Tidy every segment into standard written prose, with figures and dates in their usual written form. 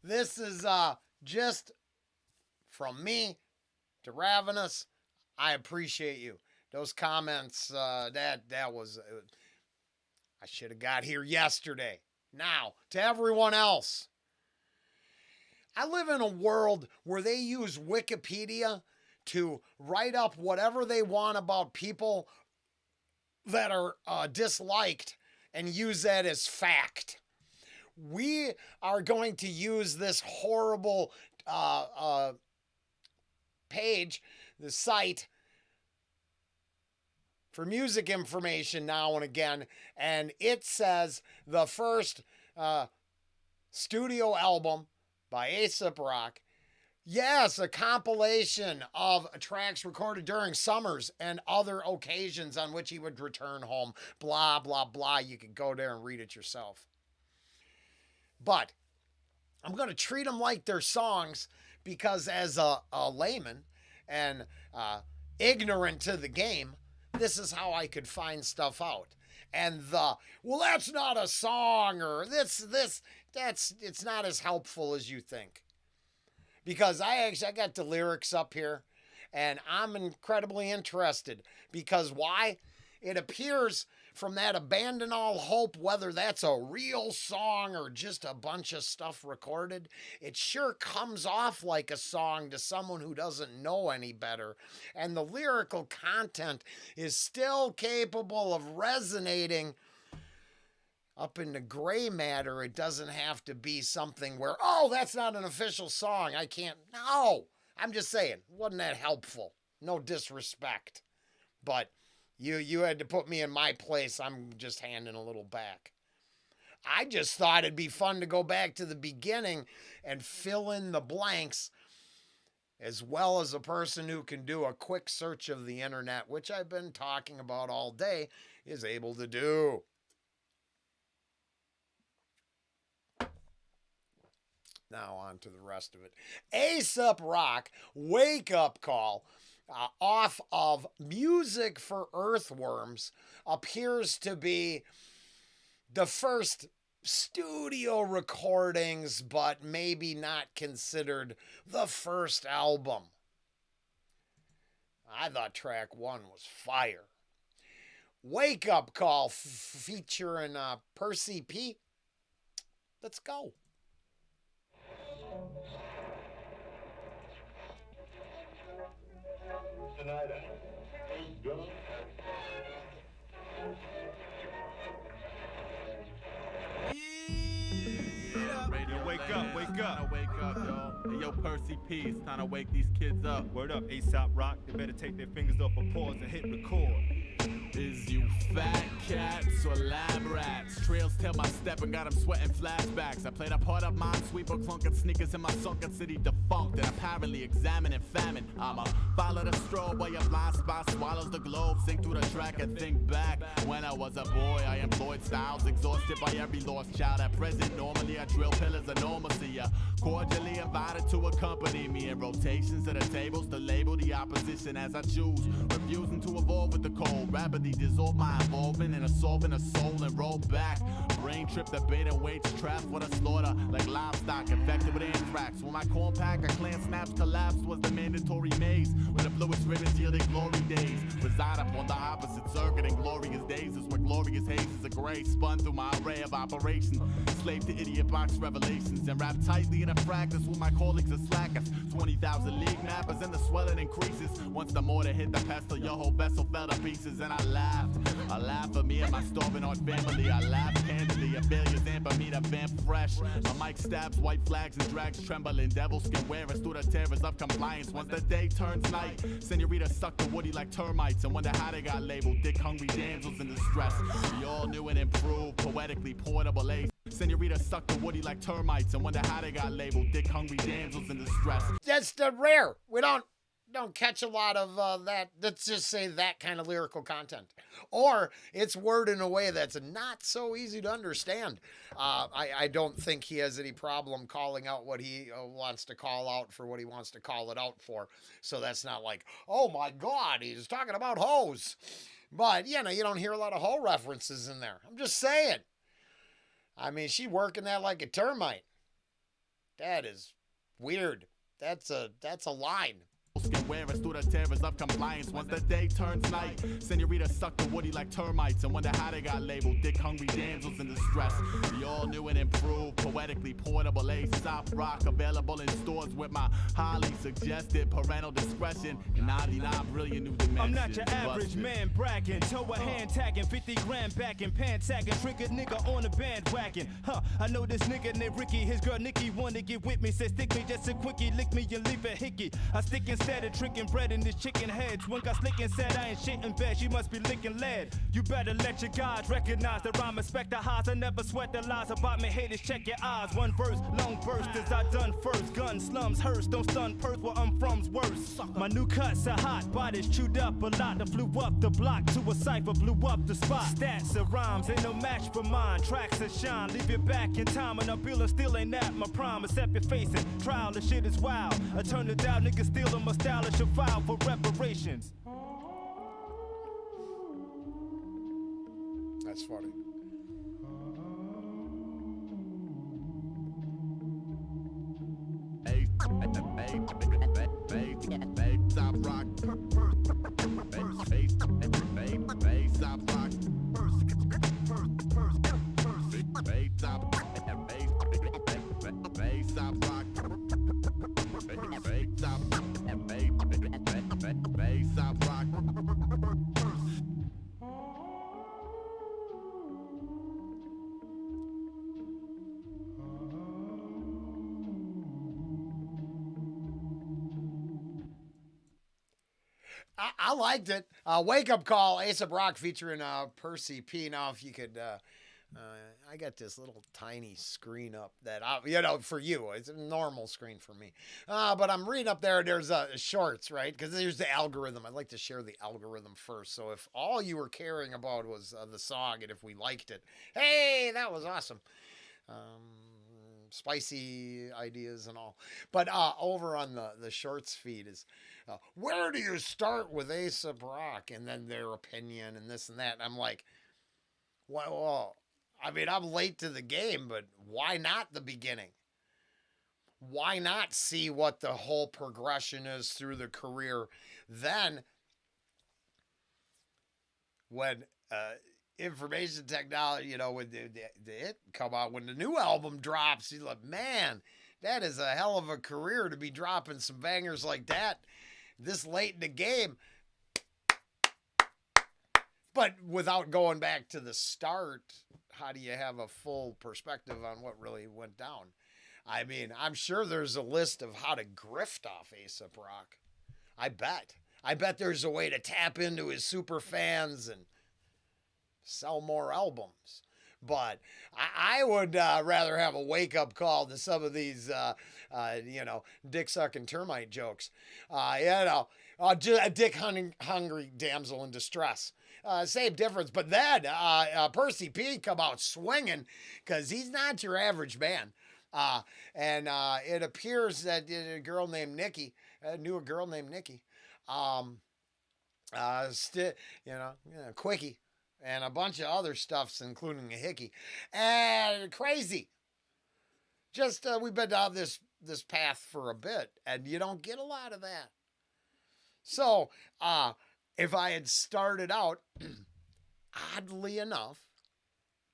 This is just from me to Ravenous. I appreciate you. Those comments, that was, I should have got here yesterday. Now, to everyone else, I live in a world where they use Wikipedia to write up whatever they want about people that are disliked and use that as fact. We are going to use this horrible page, the site, for music information now and again, and it says the first studio album by Aesop Rock. Yes, a compilation of tracks recorded during summers and other occasions on which he would return home. Blah, blah, blah. You can go there and read it yourself. But I'm going to treat them like they're songs because, as a layman and ignorant to the game, this is how I could find stuff out. And well, that's not a song, or it's not as helpful as you think. Because I got the lyrics up here, and I'm incredibly interested. Because why? It appears from that Abandon All Hope, whether that's a real song or just a bunch of stuff recorded, it sure comes off like a song to someone who doesn't know any better. And the lyrical content is still capable of resonating up in the gray matter. It doesn't have to be something where, oh, that's not an official song. I can't. No, I'm just saying, wasn't that helpful? No disrespect. But you had to put me in my place. I'm just handing a little back. I just thought it'd be fun to go back to the beginning and fill in the blanks, as well as a person who can do a quick search of the internet, which I've been talking about all day, is able to do. Now on to the rest of it. Aesop Rock, Wake Up Call, off of Music for Earthworms, appears to be the first studio recordings, but maybe not considered the first album. I thought track one was fire. Wake Up Call featuring Percee P. Let's go. Tonight, Radio, wake up, wake up. Wake up, yo. Hey, yo, Percee P, it's time to wake these kids up. Word up, Aesop Rock. They better take their fingers off of pause and hit record. Is you fat cats or lab rats? Trails tell my step and got them sweating flashbacks. I played a part of Minesweeper, clunking sneakers in my sunken city defunct and apparently examining famine. I'ma follow the straw while your blind spot swallows the globe, sink through the track and think back. When I was a boy, I employed styles exhausted by every lost child. At present, normally I drill pillars of normalcy. Cordially invited to accompany me in rotations of the tables to label the opposition as I choose. Refusing to evolve with the cold, rapidly dissolve my involvement in assaulting a soul and roll back. Brain trip the bait and weights trapped for the slaughter like livestock infected with anthrax. When my corn pack, a clan snaps collapsed was the mandatory maze. Where the bluest ribbons yielded glory days. Reside upon the opposite circuit in glorious days is where glorious hazes of gray spun through my array of operations. Slave to idiot box revelations and wrapped tightly in a practice with my colleagues are slackers. 20,000 league mappers and the swelling increases. Once the mortar hit the pestle, your whole vessel fell to pieces and I laughed. I laughed for me and my starving art family. I laughed candidly at failures and for me to vamp fresh. My mic stabs white flags and drags trembling. Devils can wear us through the terrors of compliance. Once the day turns night, senorita sucked the woody like termites and wonder how they got labeled dick hungry damsels in distress. We all knew and improved, poetically portable ace. Senorita sucked the woody like termites and wonder how they got labeled dick hungry damsels in distress. That's the rare. We don't catch a lot of that. Let's just say that kind of lyrical content, or it's worded in a way that's not so easy to understand. I don't think he has any problem calling out what he wants to call out for what he wants to call it out for. So that's not like, oh my God, he's talking about hoes. But you don't hear a lot of hoe references in there. I'm just saying. I mean, she working that like a termite. That is weird. That's a line. Skin wearing through the terrors of compliance. Once the day turns night, senorita suck the woody like termites and wonder how they got labeled dick hungry damsels in distress. The all new and improved, poetically portable Aesop rock available in stores with my highly suggested parental discretion and 99 brilliant new dimensions. I'm not your average man bragging, toe a hand tagging, 50 grand back and pants sagging, triggered nigga on the bandwagon. I know this nigga named Ricky, his girl Nikki wanna get with me, said stick me just a quickie, lick me and leave a hickey. I stick instead of tricking bread in this chicken heads. One got slick and said I ain't shit in bed, she must be licking lead. You better let your guards recognize the rhyme, respect the highs. I never sweat the lies about me, haters check your eyes. One verse, long burst as I done first. Gun slums, hearse, don't stun Perth where I'm from's worse. My new cuts are hot, bodies chewed up a lot. I flew up the block to a cipher, blew up the spot. Stats of rhymes, ain't no match for mine. Tracks that shine, leave you back in time. And I'm feeling still ain't at my prime. Except you're facing trial, the shit is wild. I turn it down, niggas stealing my style. I should file for reparations. That's funny. Aesop rock. Aesop rock. Aesop rock. Aesop rock. I liked it. Wake Up Call, Aesop Rock featuring Percee P. Now, if you could, I got this little tiny screen up that, for you, it's a normal screen for me. But I'm reading up there, there's shorts, right? Because there's the algorithm. I'd like to share the algorithm first. So if all you were caring about was the song and if we liked it, hey, that was awesome. Spicy ideas and all. But over on the shorts feed is, where do you start with Aesop Rock? And then their opinion and this and that. And I'm like, well, I mean, I'm late to the game, but why not the beginning? Why not see what the whole progression is through the career? Then, when information technology, when it come out, when the new album drops, you're like, man, that is a hell of a career to be dropping some bangers like that this late in the game. But without going back to the start, how do you have a full perspective on what really went down? I mean, I'm sure there's a list of how to grift off Aesop Rock. I bet there's a way to tap into his super fans and sell more albums. But I would rather have a wake-up call to some of these, dick-sucking termite jokes. A dick-hungry damsel in distress. Same difference. But then Percee P come out swinging because he's not your average man. And it appears that a girl named Nikki, Quickie, and a bunch of other stuffs, including a hickey. And crazy. Just, we've been down this path for a bit, and you don't get a lot of that. So, if I had started out, oddly enough,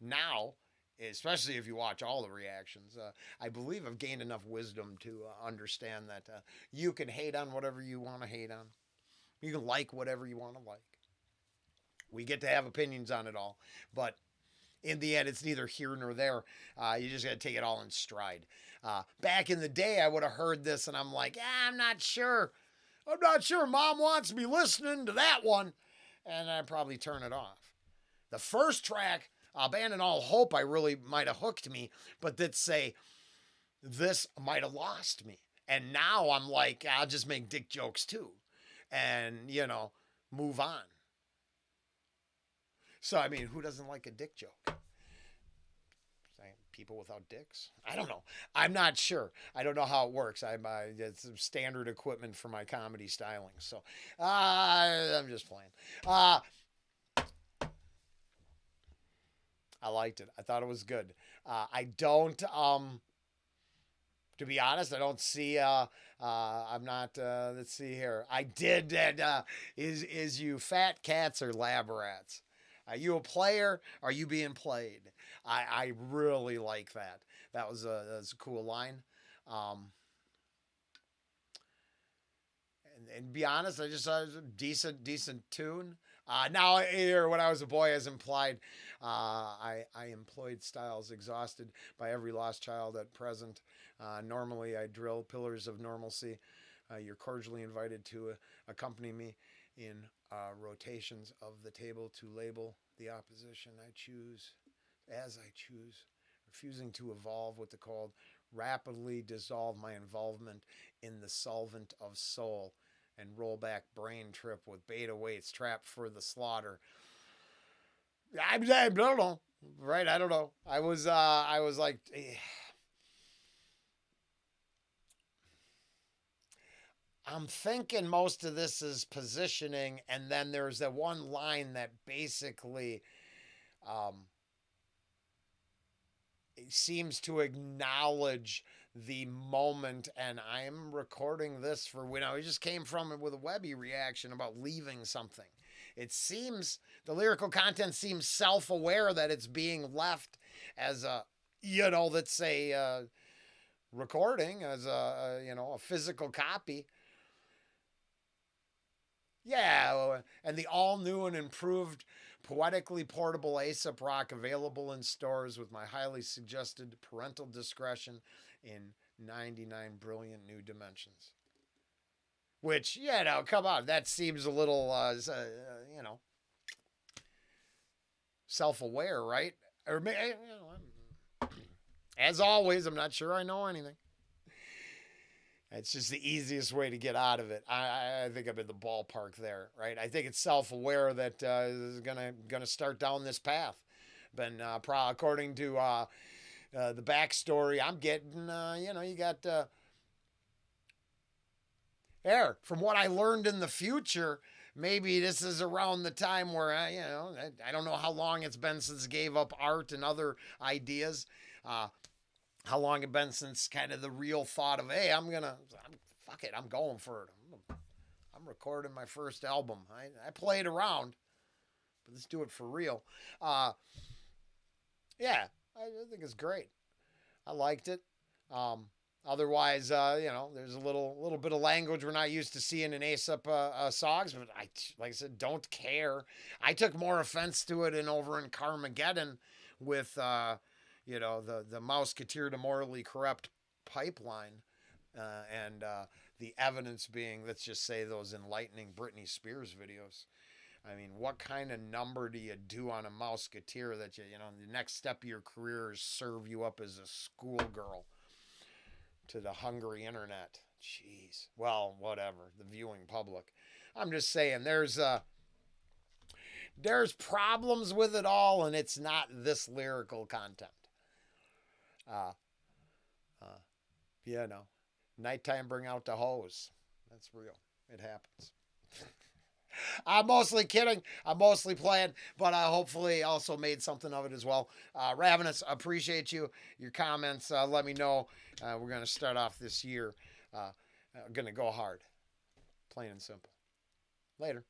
now, especially if you watch all the reactions, I believe I've gained enough wisdom to understand that you can hate on whatever you want to hate on. You can like whatever you want to like. We get to have opinions on it all, but in the end, it's neither here nor there. You just got to take it all in stride. Back in the day, I would have heard this, and I'm like, I'm not sure. I'm not sure Mom wants me listening to that one. And I'd probably turn it off. The first track, Abandon All Hope, I really might have hooked me, but that say, this might have lost me. And now I'm like, I'll just make dick jokes too. And, move on. So, I mean, who doesn't like a dick joke? People without dicks? I don't know. I'm not sure. I don't know how it works. It's standard equipment for my comedy styling. So, I'm just playing. I liked it. I thought it was good. I don't To be honest, I don't see. I'm not. Let's see here. I did. Is you fat cats or lab rats? Are you a player? Are you being played? I really like that. That's a cool line. Um, and be honest, I just thought it was a decent tune. Now here, when I was a boy, as implied, I employed styles exhausted by every lost child at present. Normally, I drill pillars of normalcy. You're cordially invited to accompany me in rotations of the table to label the opposition I choose as I choose, refusing to evolve with the cold, rapidly dissolve my involvement in the solvent of soul and roll back brain trip with beta weights trapped for the slaughter. I don't know, right? I don't know. I was like, I'm thinking most of this is positioning, and then there's that one line that basically um, seems to acknowledge the moment. And I'm recording this for when I just came from it with a Webby reaction about leaving something. It seems the lyrical content seems self-aware that it's being left as a, that's a recording, as a physical copy. Yeah, and the all new and improved poetically portable Aesop rock available in stores with my highly suggested parental discretion in 99 brilliant new dimensions. Which, come on, that seems a little, self-aware, right? Or, as always, I'm not sure I know anything. It's just the easiest way to get out of it. I think I'm in the ballpark there, right? I think it's self-aware that is gonna start down this path. Been according to the backstory I'm getting, you got there. From what I learned in the future, maybe this is around the time where I don't know how long it's been since gave up art and other ideas. How long it been since kind of the real thought of, hey, fuck it, I'm going for it. I'm recording my first album. I played around, but let's do it for real. Yeah, I think it's great. I liked it. Otherwise, there's a little bit of language we're not used to seeing in Aesop songs, but like I said, don't care. I took more offense to it over in Carmageddon with the Mouseketeer to morally corrupt pipeline, and the evidence being, let's just say, those enlightening Britney Spears videos. I mean, what kind of number do you do on a Mouseketeer that the next step of your career is serve you up as a schoolgirl to the hungry internet? Jeez. Well, whatever. The viewing public. I'm just saying, there's problems with it all, and it's not this lyrical content. Nighttime bring out the hose. That's real. It happens. I'm mostly kidding. I'm mostly playing, but I hopefully also made something of it as well. Ravenous, appreciate you. Your comments, let me know. We're going to start off this year. Going to go hard. Plain and simple. Later.